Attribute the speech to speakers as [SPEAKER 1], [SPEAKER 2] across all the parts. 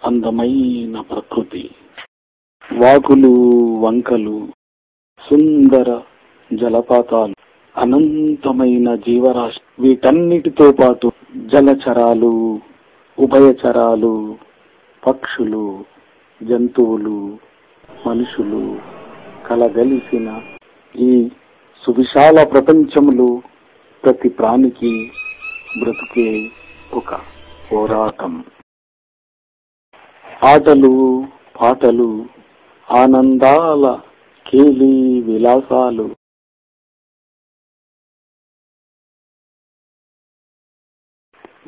[SPEAKER 1] అందమైన ప్రకృతి, వాగులు వంకలు, సుందర జలపాతాలు, అనంతమైన జీవరాశి, వీటన్నిటితో పాటు జలచరాలు, ఉభయచరాలు, పక్షులు, జంతువులు, మనుషులు కలగలిసిన ఈ సువిశాల ప్రపంచంలో ప్రతి ప్రాణికి బ్రతుకే ఒక పోరాటం. ఆటలు పాటలు, ఆనందాల కేలి విలాసాలు,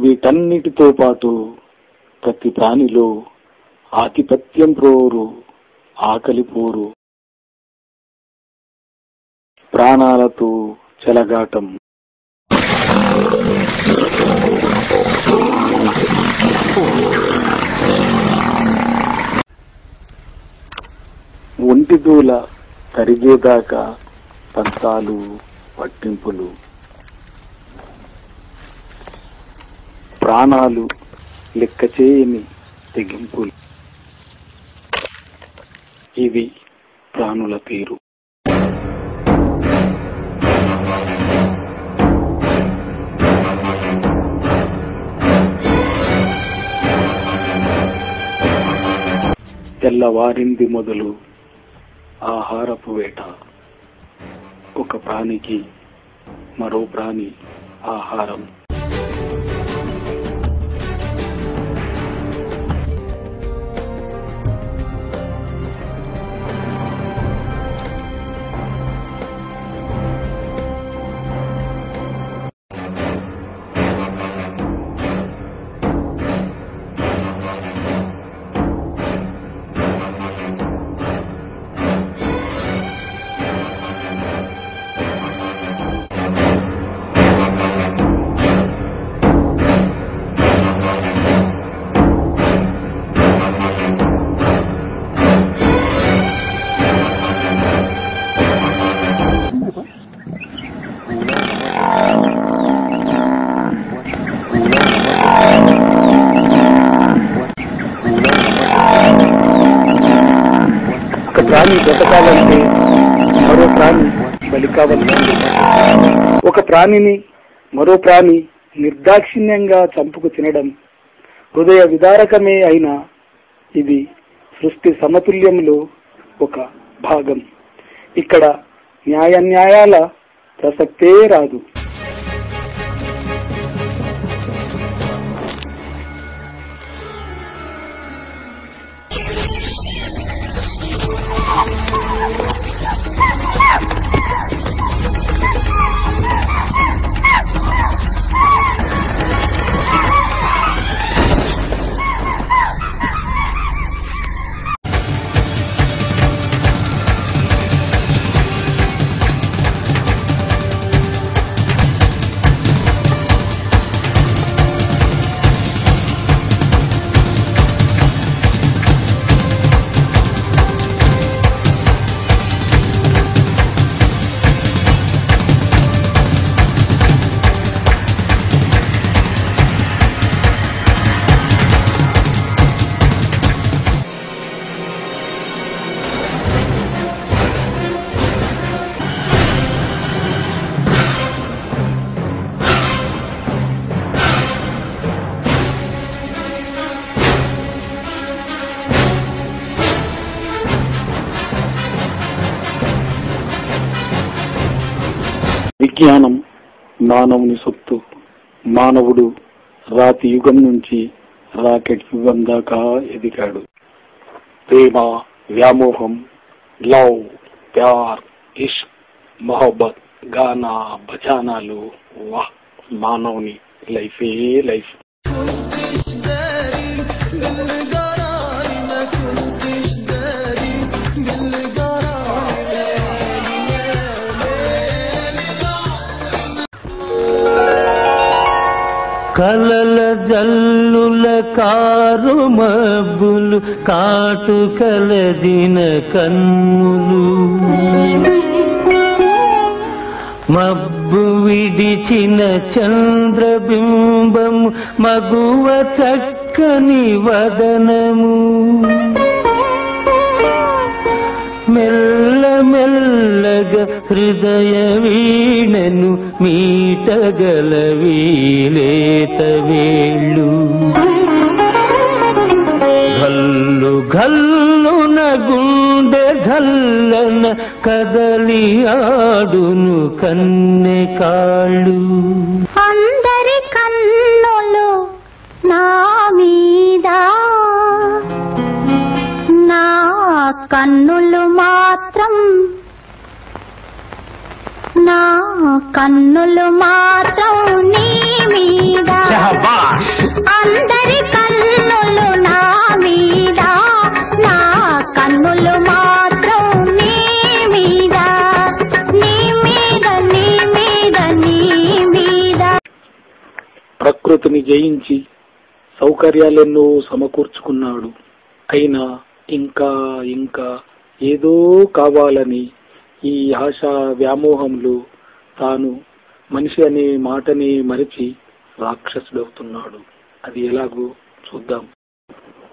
[SPEAKER 1] వీటన్నిటితో పాటు ప్రతి ప్రాణిలో ఆధిపత్యం పోరు, ఆకలి పోరు, ప్రాణాలతో చెలగాటం. ఒంటిదూల కరిగేదాకా పంతాలు పట్టింపులు, ప్రాణాలు లెక్క చేయని తెగింపులు, ఇది ప్రాణుల తీరు. తెల్లవారింది మొదలు ఆహారపు వేట. ఒక ప్రాణికి మరో ప్రాణి ఆహారం. ప్రాణి బ్రతకాలంటే మరో ప్రాణి బలి కావాల్సింది. ఒక ప్రాణిని మరో ప్రాణి నిర్దాక్షిణ్యంగా చంపుకు తినడం హృదయ విదారకమే అయినా ఇది సృష్టి సమతుల్యంలో ఒక భాగం. ఇక్కడ న్యాయాల ప్రసక్తే రాదు. విజ్ఞానం మానవుని సొత్తు. మానవుడు రాతి యుగం నుంచి రాకెట్ యుగం దాకా ఎదిగాడు. ప్రేమ, వ్యామోహం, లవ్, ప్యార్, ఇష్క్, మొహబ్బత్, గానా, బజానాలు, వాహ్, మానవుని లైఫే లైఫ్.
[SPEAKER 2] కలల జల్లుల కారు మబ్బులు కాటుకలదిన కన్నులు, మబ్బు విడిచిన చంద్రబింబము మగువ చక్క చక్కని వదనము మెల్ల మెల్లగా హృదయ వీణను మీటగల వీలేత వేళ్ళు గల్లు గల్లున గుండె జల్లన కదలి ఆడును కన్నె కాళ్ళు
[SPEAKER 3] అందరి కన్నులు నా మీద నా కన్నులు మాత్రం నీ మీద అందరి కన్నులు నా మీద నా కన్నులు మాత్రం నీ మీద నీ మీద నీ మీద నీ మీద.
[SPEAKER 1] ప్రకృతిని జయించి సౌకర్యాలెన్నో సమకూర్చుకున్నాడు. అయినా ఇంకా ఇంకా ఏదో కావాలని ఈ ఆశా వ్యామోహంలో తాను మనిషి అనే మాటని మరిచి రాక్షసుడవుతున్నాడు. అది ఎలాగో చూద్దాం.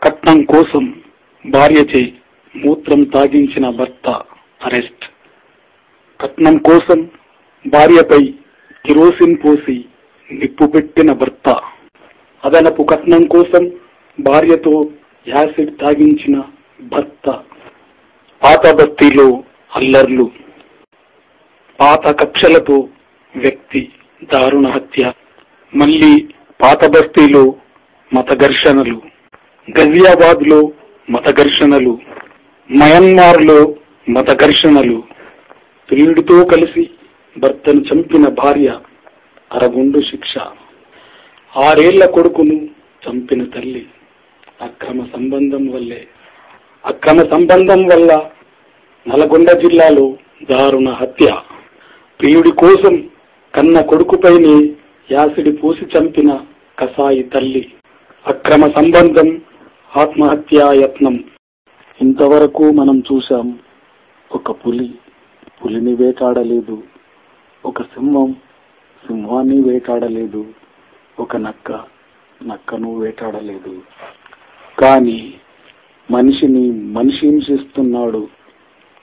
[SPEAKER 1] కట్నం కోసం భార్యచే మూత్రం తాగించిన భర్త అరెస్ట్. కట్నం కోసం భార్యపై కిరోసిన్ పోసి నిప్పు పెట్టిన భర్త. అదనపు కట్నం కోసం భార్యతో యాసిడ్ తాగించిన భర్త. పాత బస్తీలో అల్లర్లు, పాత కక్షలతో వ్యక్తి దారుణ హత్య, మళ్లీ పాత బస్తీలో మత ఘర్షణలు, గజియాబాద్ లో మత ఘర్షణలు, మయన్మార్ లో మత ఘర్షణలు, ప్రియుడితో కలిసి భర్తను చంపిన భార్య అరగుండు శిక్ష, 6 ఏళ్ల కొడుకును చంపిన తల్లి. అక్రమ సంబంధం వల్ల నల్గొండ జిల్లాలో దారుణ హత్య. ప్రియుడి కోసం కన్న కొడుకుపైనే యాసిడ్ పోసి చంపిన కసాయి తల్లి. అక్రమ సంబంధం, ఆత్మహత్యాయత్నం. ఇంతవరకు మనం చూశాం. ఒక పులిని వేటాడలేదు, ఒక సింహాన్ని వేటాడలేదు, ఒక నక్కను వేటాడలేదు. కానీ మనిషి హింసిస్తున్నాడు,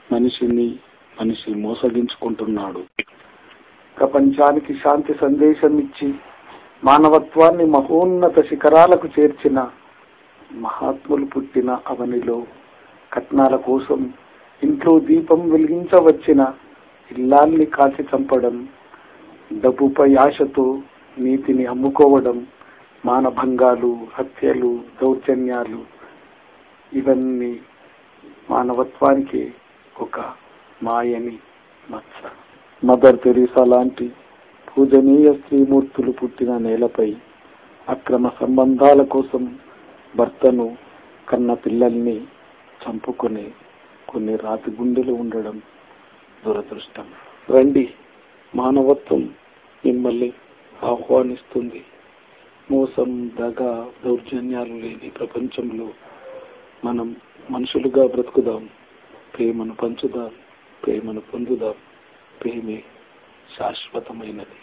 [SPEAKER 1] మనిషి మోసగించుకుంటున్నాడు. ప్రపంచానికి శాంతి సందేశం ఇచ్చి మానవత్వాన్ని మహోన్నత శిఖరాలకు చేర్చిన మహాత్ములు పుట్టిన అవనిలో కట్నాల కోసం ఇంట్లో దీపం వెలిగించవచ్చిన ఇల్లాల్ని కాల్చి చంపడం, డబ్బుపై ఆశతో నీతిని అమ్ముకోవడం, మానభంగాలు, హత్యలు, దౌర్జన్యాలు, ఇవన్నీ మానవత్వానికి ఒక మాయని మచ్చ. మదర్ తెరీసా లాంటి పూజనీయ స్త్రీమూర్తులు పుట్టిన నేలపై అక్రమ సంబంధాల కోసం భర్తను కన్న పిల్లల్ని చంపుకునే కొన్ని రాతి గుండెలు ఉండడం దురదృష్టం. రండి, మానవత్వం మిమ్మల్ని ఆహ్వానిస్తుంది. మోసం, దగ, దౌర్జన్యాలు లేని ప్రపంచంలో మనం మనుషులుగా బ్రతుకుదాం. ప్రేమను పంచుదాం, ప్రేమను పొందుదాం. ప్రేమే శాశ్వతమైనది.